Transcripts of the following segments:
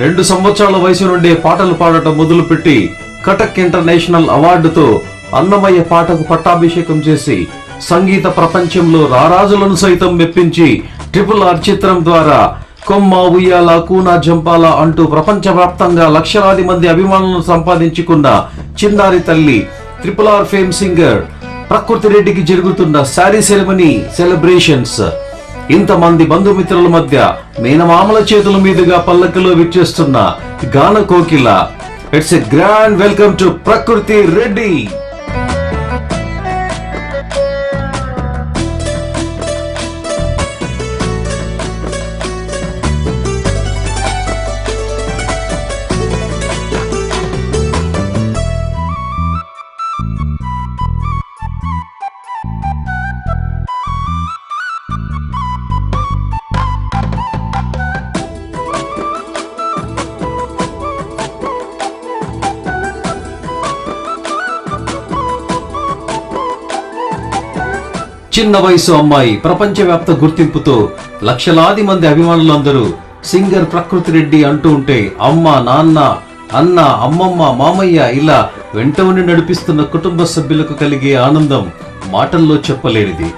2 సంవత్సరాల వయసు నుండే పాటలు పాడటం మొదలుపెట్టి కటక్ ఇంటర్నేషనల్ అవార్డుతో అన్నమయ్య పాటకు పట్టాభిషేకం చేసి సంగీత ప్రపంచంలో రారాజులను సైతం మెప్పించి RRR చిత్రం ద్వారా కొమ్మ ఉయ్యాల కూనా జంపాల అంటూ ప్రపంచవ్యాప్తంగా లక్షలాది మంది అభిమానులను సంపాదించుకున్న చిన్నారి తల్లి RRR ఫేమ్ సింగర్ ప్రకృతి రెడ్డికి జరుగుతున్న శారీ సెరమనీ సెలబ్రేషన్స్. ఇంతమంది బంధుమిత్రుల మధ్య మేనమామల చేతుల మీదుగా పల్లకిలో విచ్చేస్తున్న గాన కోకిల. It's a grand welcome to ప్రకృతి రెడ్డి. చిన్న వయసు అమ్మాయి ప్రపంచవ్యాప్త గుర్తింపుతో లక్షలాది మంది అభిమానులందరూ సింగర్ ప్రకృతి రెడ్డి అంటూ ఉంటే అమ్మ, నాన్న, అన్న, అమ్మమ్మ, మామయ్య ఇలా వెంట ఉండి నడిపిస్తున్న కుటుంబ సభ్యులకు కలిగే ఆనందం మాటల్లో చెప్పలేనిది.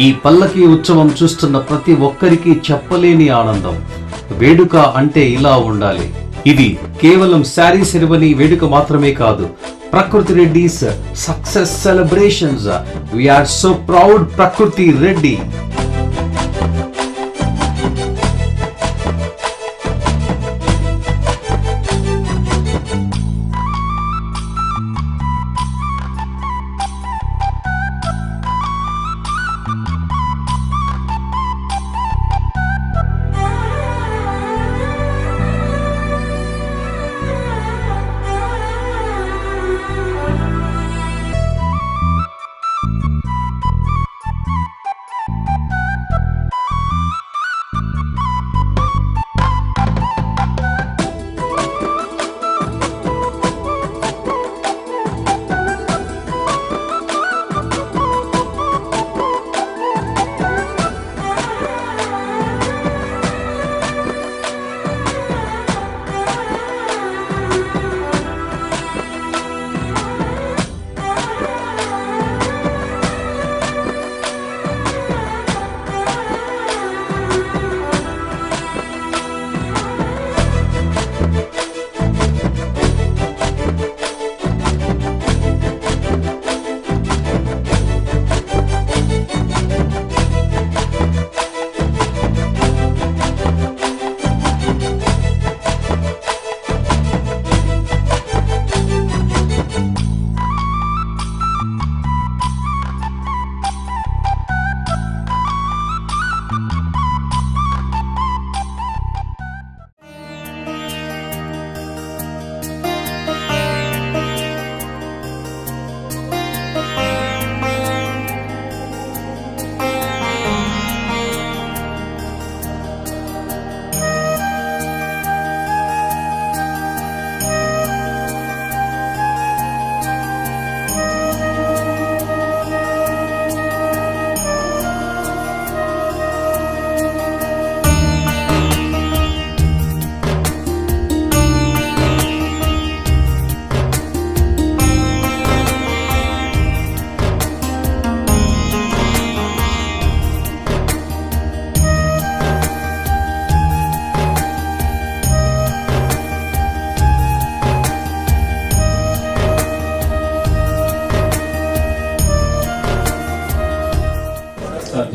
ఈ పల్లకి ఉత్సవం చూస్తున్న ప్రతి ఒక్కరికి చెప్పలేని ఆనందం. వేడుక అంటే ఇలా ఉండాలి. ఇది కేవలం శారీ సెరమనీ వేడుక మాత్రమే కాదు. Prakriti Reddy's success celebrations. We are so proud, Prakriti Reddy.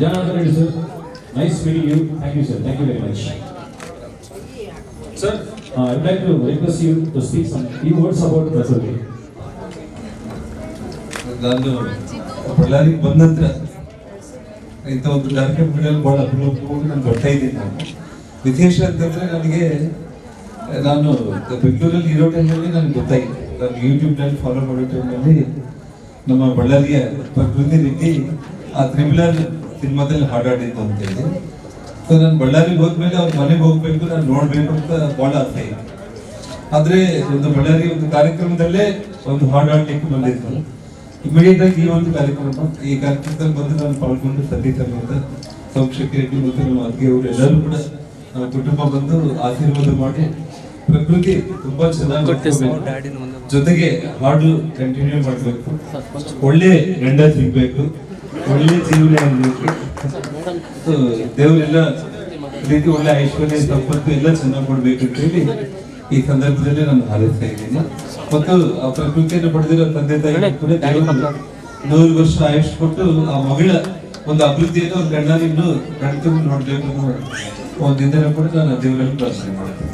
Janardhan Reddy sir, nice meeting you. Thank you sir, thank you very much. Sir, I would like to request you to speak some few words about Prakriti. ನಾನು ಬಳ್ಳಾರಿಗೆ ಬಂದ ನಂತರ ಇಂಥ ಒಂದು ಕಾರ್ಯಕ್ರಮಗಳಲ್ಲಿ ಭಾಳ ಅಭಿನೋಗಿ ನಾನು ಬರ್ತಾ ಇದ್ದೀನಿ. ವಿಶೇಷ ಅಂತಂದರೆ ನಾನು ಬೆಂಗಳೂರಲ್ಲಿ ಇರೋ ಟೈಮಲ್ಲಿ ನನಗೆ ಗೊತ್ತಾಯಿತು. ನಾನು ಯೂಟ್ಯೂಬ್ನಲ್ಲಿ ಫಾಲೋ ಮಾಡೋ ಟೈಮಲ್ಲಿ ನಮ್ಮ ಬಳ್ಳಾರಿಯ ಪ್ರಕೃತಿ ರೆಡ್ಡಿ ಆ RRR ಸಿನಿಮಾದಲ್ಲಿ ಹಾಡಾಡಿದ್ದು ಅಂತೇಳಿ. ಸೊ ನಾನು ಬಳ್ಳಾರಿಗೆ ಹೋದ್ಮೇಲೆ ಅವ್ರ ಮನೆಗೆ ಹೋಗ್ಬೇಕು, ನಾನು ನೋಡಬೇಕು ಅಂತ ಭಾಳ ಆಸೆ ಇತ್ತು. ಆದರೆ ಒಂದು ಬಳ್ಳಾರಿ ಒಂದು ಕಾರ್ಯಕ್ರಮದಲ್ಲೇ ಒಂದು ಹಾಡಾಡ್ಲಿಕ್ಕೆ ಬಂದಿದ್ದು. ಇಮಿಡಿಯೇಟ್ ಆಗಿ ಈ ಕಾರ್ಯಕ್ರಮದಲ್ಲಿ ಬಂದು ನಾನು ಪಾಲ್ಗೊಂಡು ಸಂಗೀತ ಸೌಮ್ಯಶೇಖರ್ ರೆಡ್ಡಿ ಮತ್ತು ನಮ್ಮ ಅತ್ತಿಗೆ ಅವರು ಎಲ್ಲರೂ ಕೂಡ ನಮ್ಮ ಕುಟುಂಬ ಬಂದು ಆಶೀರ್ವಾದ ಮಾಡಿ ಪ್ರಕೃತಿ ತುಂಬಾ ಚೆನ್ನಾಗಿ ನೋಡ್ಕೋಬೇಕು. ಜೊತೆಗೆ ಹಾಡು ಕಂಟಿನ್ಯೂ ಮಾಡಬೇಕು. ಒಳ್ಳೆ ಗಂಡ ಸಿಗ್ಬೇಕು, ಒಳ್ಳೆ ಜೀವನ ಆಗ್ಬೇಕು. ದೇವರೆಲ್ಲ ರೀತಿ ಒಳ್ಳೆ ಐಶ್ವರ್ಯ ಸಂಪತ್ತು ಎಲ್ಲ ಚೆನ್ನಾಗಿ ಕೊಡ್ಬೇಕು ಅಂತ ಹೇಳಿ ಈ ಸಂದರ್ಭದಲ್ಲಿ ನಾನು ಹಾರೈಸ್ತಾ ಇದ್ದೀನಿ. ಮತ್ತು ಆ ಪ್ರಕೃತಿಯನ್ನು ಪಡೆದಿರೋ ತಂದೆ ತಾಯಿ ಕೂಡ ದೇವರು 100 ವರ್ಷ ಆಯುಷ್ ಕೊಟ್ಟು ಆ ಮಗಳ ಒಂದು ಅಭಿವೃದ್ಧಿಯನ್ನು ಒಂದು ಗಂಡನಿನ್ನು ಕಣ್ತುಂಬಿ ನೋಡ್ಬೇಕು ಅನ್ನೋ ಒಂದು ಇದನ್ನು ಕೂಡ ನಾನು ದೇವರಲ್ಲಿ ಪ್ರಾರ್ಥನೆ ಮಾಡ್ತೀನಿ.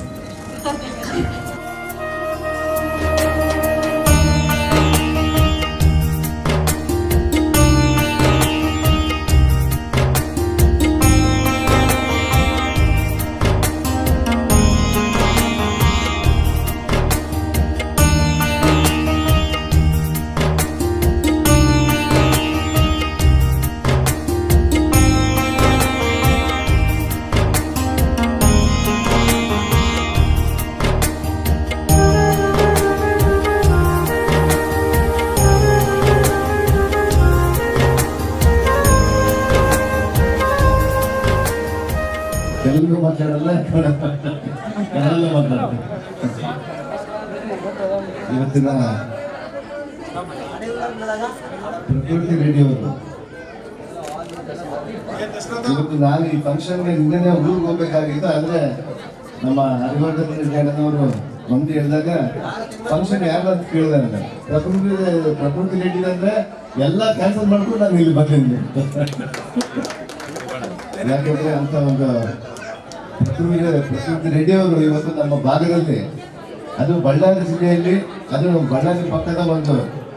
ತೆಲುಗು ಮಾತಾಡಲ್ಲ, ಕನ್ನಡ ಮಾತಾಡಲ್ಲ. ಇವತ್ತಿನ ಪ್ರಕೃತಿ ರೇಡಿಯೋರು ಇವತ್ತು ನಾನು ಈ ಫಂಕ್ಷನ್ಗೆ ನಿನ್ನೆ ಊರಿಗೆ ಹೋಗ್ಬೇಕಾಗಿತ್ತು. ಆದ್ರೆ ನಮ್ಮ ಹರಿವರ್ಧನವರು ಬಂದು ಹೇಳಿದಾಗ ಫಂಕ್ಷನ್ ಯಾರು ಅಂತ ಕೇಳಿದಾಗ ಪ್ರಕೃತಿ ರೇಡಿಯೋ ಅಂದ್ರೆ ಎಲ್ಲ ಕ್ಯಾನ್ಸಲ್ ಮಾಡ್ಕೊಂಡು ನಾನು ಇಲ್ಲಿ ಬಂದಿದ್ದೀನಿ. ಯಾಕಂದ್ರೆ ಅಂತ ಒಂದು ಪ್ರಕೃತಿ ರೇಡಿಯೋರು ಇವತ್ತು ನಮ್ಮ ಭಾಗದಲ್ಲಿ, ಅದು ಬಳ್ಳಾರಿ ಜಿಲ್ಲೆಯಲ್ಲಿ, ಅದು ಬಳ್ಳಾರಿ ಪಕ್ಕದ ಒಂದು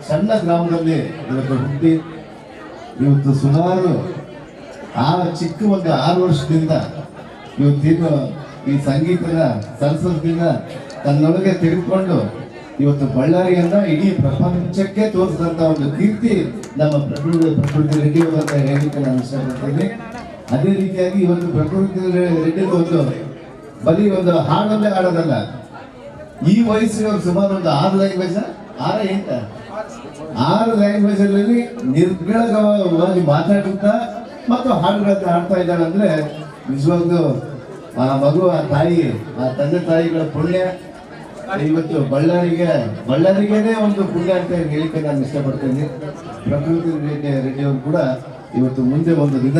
ಸಣ್ಣ ಗ್ರಾಮದಲ್ಲಿ ಇವತ್ತು ಹುಟ್ಟಿ ಇವತ್ತು ಸುಮಾರು ಚಿಕ್ಕ ಒಂದು 6 ವರ್ಷದಿಂದ ಇವತ್ತೇನು ಈ ಸಂಗೀತದ ಸರಸ್ವತಿನ ತನ್ನೊಳಗೆ ತೆಗೆದುಕೊಂಡು ಇವತ್ತು ಬಳ್ಳಾರಿಯನ್ನ ಇಡೀ ಪ್ರಪಂಚಕ್ಕೆ ತೋರಿಸಿದಂತ ಒಂದು ಕೀರ್ತಿ ನಮ್ಮ ಪ್ರಕೃತಿ ರೇಡಿಯೋ ಅಂತ ಹೇಳಿಕ್ಕೆ ನಾನು ಇಷ್ಟಪಡ್ತೀನಿ. ಅದೇ ರೀತಿಯಾಗಿ ಇವತ್ತು ಪ್ರಕೃತಿ ರೇಡಿಯೋ ಒಂದು ಬರೀ ಒಂದು ಹಾಡಲ್ಲೇ ಆಡೋದಲ್ಲ, ಈ ವಯಸ್ಸಿನವರು ಸುಮಾರು ಒಂದು 6 ಲ್ಯಾಂಗ್ವೇಜ್ 6 ಲ್ಯಾಂಗ್ವೇಜ್ ಅಲ್ಲಿ ನಿರ್ಗಳವಾಗಿ ಮಾತಾಡುತ್ತಾ ಮತ್ತು ಹಾಡುಗಳನ್ನ ಹಾಡ್ತಾ ಇದ್ದಾಳೆ ಅಂದ್ರೆ ನಿಜವಾಗ್ಲೂ ಆ ಮಗು, ಆ ತಾಯಿ, ಆ ತಂದೆ ತಾಯಿಗಳ ಪುಣ್ಯ ಇವತ್ತು ಬಳ್ಳಾರಿಗೇನೆ ಒಂದು ಪುಣ್ಯ ಅಂತ ಹೇಳಿಕೆ ನಾನು ಇಷ್ಟಪಡ್ತೇನೆ. ಪ್ರಕೃತಿ ರೇಡಿಯೋ ಕೂಡ ಇವತ್ತು ಮುಂದೆ ಒಂದು ದಿನ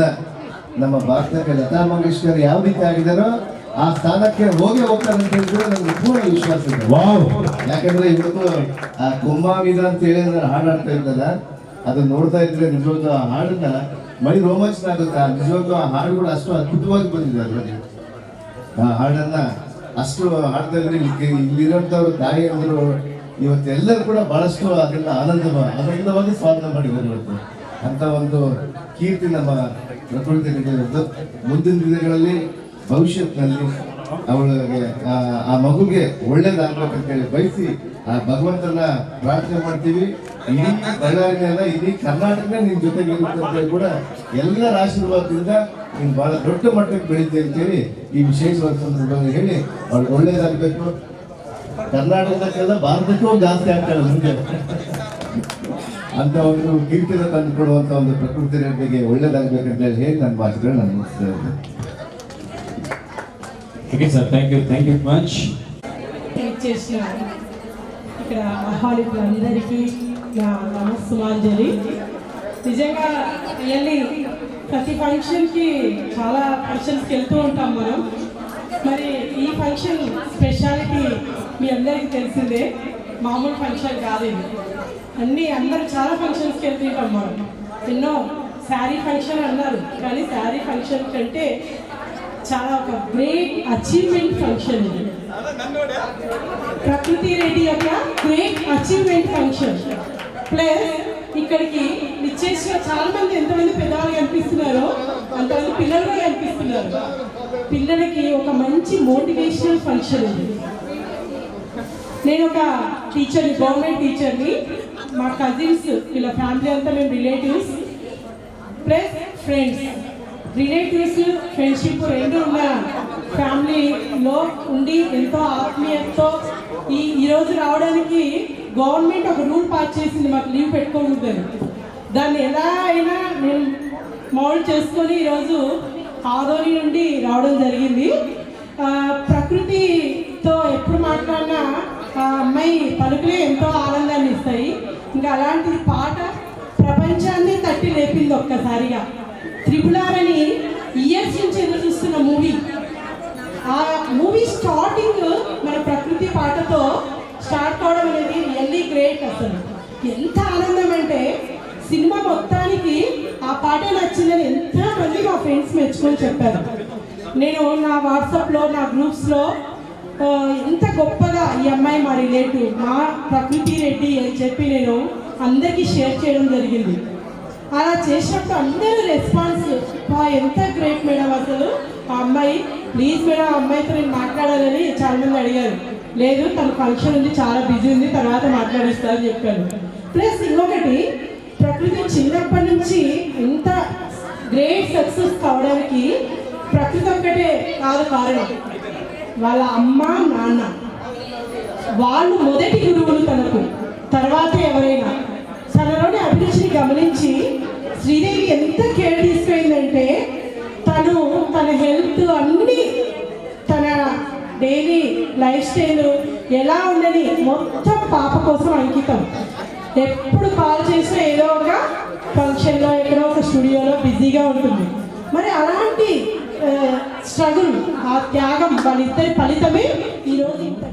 ನಮ್ಮ ಭಾರತಕ್ಕೆ ಲತಾ ಮಂಗೇಶ್ಕರ್ ಯಾವ ರೀತಿ ಆಗಿದಾರೋ ಆ ಸ್ಥಾನಕ್ಕೆ ಹೋಗ್ತಾರೆ ಅಂತ ಹೇಳಿದ್ರೆ ನನಗೆ ಪೂರ್ಣ ವಿಶ್ವಾಸ ಇದೆ. ಯಾಕಂದ್ರೆ ಇವತ್ತು ಆ ಕುಂಭಾವಿದ ಅಂತ ಹೇಳಿ ಹಾಡಾಡ್ತಾ ಇದ್ದಲ್ಲ, ಅದನ್ನ ನೋಡ್ತಾ ಇದ್ರೆ ನಿಜವಾಗ್ಲೂ ಆ ಹಾಡನ್ನ ಮೈ ರೋಮಾಂಚನ ಆಗುತ್ತೆ. ನಿಜವಾಗ್ಲೂ ಆ ಹಾಡುಗಳು ಅಷ್ಟು ಅದ್ಭುತವಾಗಿ ಬಂದಿದೆ. ಅದರಲ್ಲಿ ಆ ಹಾಡನ್ನ ಅಷ್ಟು ಹಾಡ್ತಾ ಇದ್ರೆ ಇಲ್ಲಿರೋಂಥವ್ರು ತಾಯಿಯಂದರು ಇವತ್ತೆಲ್ಲರೂ ಕೂಡ ಬಹಳಷ್ಟು ಅದನ್ನ ಆನಂದವಾಗಿ ಸ್ವಾಗತ ಮಾಡಿದ್ದಾರೆ. ಇವತ್ತು ಅಂತ ಒಂದು ಕೀರ್ತಿ ನಮ್ಮ ಪ್ರಕೃತಿ ರೇಡಿಯೋದ್ದು. ಮುಂದಿನ ದಿನಗಳಲ್ಲಿ ಭವಿಷ್ಯತ್ನಲ್ಲಿ ಅವಳಿಗೆ ಆ ಮಗುಗೆ ಒಳ್ಳೇದಾಗ್ಬೇಕಂತೇಳಿ ಬಯಸಿ ಆ ಭಗವಂತನ ಪ್ರಾರ್ಥನೆ ಮಾಡ್ತೀವಿ. ಇಡೀ ಬಳ್ಳಾರಿನೆಲ್ಲ, ಇಡೀ ಕರ್ನಾಟಕ ನಿನ್ ಜೊತೆಗೆ ಇರುತ್ತೆ ಅಂತೇಳಿ ಕೂಡ ಎಲ್ಲರ ಆಶೀರ್ವಾದದಿಂದ ನೀನು ಬಹಳ ದೊಡ್ಡ ಮಟ್ಟಕ್ಕೆ ಬೆಳೀತೆ ಅಂತೇಳಿ ಈ ವಿಶೇಷವಾದ ಸಂದರ್ಭದಲ್ಲಿ ಹೇಳಿ ಅವ್ಳಿಗೆ ಒಳ್ಳೇದಾಗಬೇಕು. ಕರ್ನಾಟಕಕ್ಕೆಲ್ಲ ಭಾರತಕ್ಕೂ ಜಾಸ್ತಿ ಆಗ್ತಾಳೆ ಮುಂದೆ ಅಂತ ಒಂದು ಕೀರ್ತಿನ ತಂದುಕೊಡುವಂತ ಒಂದು ಪ್ರಕೃತಿ ರೇಡಿಯೋಗೆ ಒಳ್ಳೇದಾಗಬೇಕಂತ ಹೇಳಿ ನನ್ನ ಮಾತುಗಳು ನಾನು ಮುಗಿಸ್ತಾ ಇದ್ದೇನೆ. Okay sir, thank you much. చేసిన ఇక్కడ ఆహ్వానితులందరికీ నా నమస్సుమాంజలి. నిజంగా రియల్లీ ప్రతి ఫంక్షన్కి చాలా ఫంక్షన్స్కి వెళ్తూ ఉంటాం మనం. మరి ఈ ఫంక్షన్ స్పెషాలిటీ మీ అందరికీ తెలిసిందే, మామూలు ఫంక్షన్ కాదు ఇది. అందరూ చాలా ఫంక్షన్స్కి వెళ్తుంటాం మనం. ఎన్నో శారీ ఫంక్షన్ అన్నారు, కానీ శారీ ఫంక్షన్ కంటే చాలా ఒక గ్రేట్ అచీవ్మెంట్ ఫంక్షన్ ఇది. ప్రకృతి రెడ్డి యొక్క గ్రేట్ అచీవ్మెంట్ ఫంక్షన్. ప్లస్ ఇక్కడికి ఇచ్చేసిన చాలా మంది, ఎంతమంది పెద్దవాళ్ళు కనిపిస్తున్నారో అంతమంది పిల్లలు కూడా కనిపిస్తున్నారు. పిల్లలకి ఒక మంచి మోటివేషనల్ ఫంక్షన్ ఇది. నేను ఒక టీచర్ని, గవర్నమెంట్ టీచర్ని. మా కజిన్స్, వీళ్ళ ఫ్యామిలీ అంతా మేము relatives plus friends. Relatives, friendship రెండు ఉన్న ఫ్యామిలీలో ఉండి ఎంతో ఆత్మీయతతో ఈరోజు రావడానికి గవర్నమెంట్ ఒక రూల్ పాస్ చేసింది, మాకు లీవ్ పెట్టుకోకూడదని. దాన్ని ఎలా అయినా నేను మౌల్డ్ చేసుకొని ఈరోజు ఆదోని నుండి రావడం జరిగింది. ప్రకృతితో ఎప్పుడు అమ్మాయి పలుకులే ఎంతో ఆనందాన్ని ఇస్తాయి. ఇంకా అలాంటి పాట ప్రపంచాన్ని తట్టి లేపింది ఒక్కసారిగా. త్రిపులార్ అని ఇయర్స్ నుంచి ఎదురు చూస్తున్న మూవీ, ఆ మూవీ స్టార్టింగ్ మన ప్రకృతి పాటతో స్టార్ట్ కావడం అనేది రియల్లీ గ్రేట్. అసలు ఎంత ఆనందం అంటే సినిమా మొత్తానికి ఆ పాట నచ్చిందని ఎంతమంది మా ఫ్రెండ్స్ మెచ్చుకొని చెప్పారు. నేను నా వాట్సాప్లో నా గ్రూప్స్లో ఎంత గొప్పగా ఈ అమ్మాయి మా రిలేటివ్ మా ప్రకృతి రెడ్డి అని చెప్పి నేను అందరికీ షేర్ చేయడం జరిగింది. అలా చేసినప్పుడు అందరూ రెస్పాన్స్ ఎంత గ్రేట్ మేడం, అసలు ఆ అమ్మాయి ప్లీజ్ మేడం ఆ అమ్మాయితో నేను మాట్లాడాలని చాలామంది అడిగారు. లేదు తన ఫంక్షన్ ఉంది, చాలా బిజీ ఉంది, తర్వాత మాట్లాడిస్తారని చెప్పాను. ప్లస్ ఇంకొకటి, ప్రకృతి చిన్నప్పటి నుంచి ఇంత గ్రేట్ సక్సెస్ కావడానికి ప్రకృతి ఒక్కటే కాదు కారణం, వాళ్ళ అమ్మ నాన్న వాళ్ళు మొదటి గురువులు తనకు. తర్వాత ఎవరైనా తనలోని అభిరుచిని గమనించి శ్రీదేవి ఎంత కేర్ తీసుకుందంటే తను తన హెల్త్ అన్నీ తన డైలీ లైఫ్ స్టైల్ ఎలా ఉండని మొత్తం పాప కోసం అంకితం. ఎప్పుడు కాల్ చేసినా ఏదో ఒక ఫంక్షన్లో ఎక్కడో ఒక స్టూడియోలో బిజీగా ఉంటుంది. మరి అలాంటి స్ట్రగుల్, ఆ త్యాగం వాళ్ళిద్దరి ఫలితమే ఈరోజు ఇంత.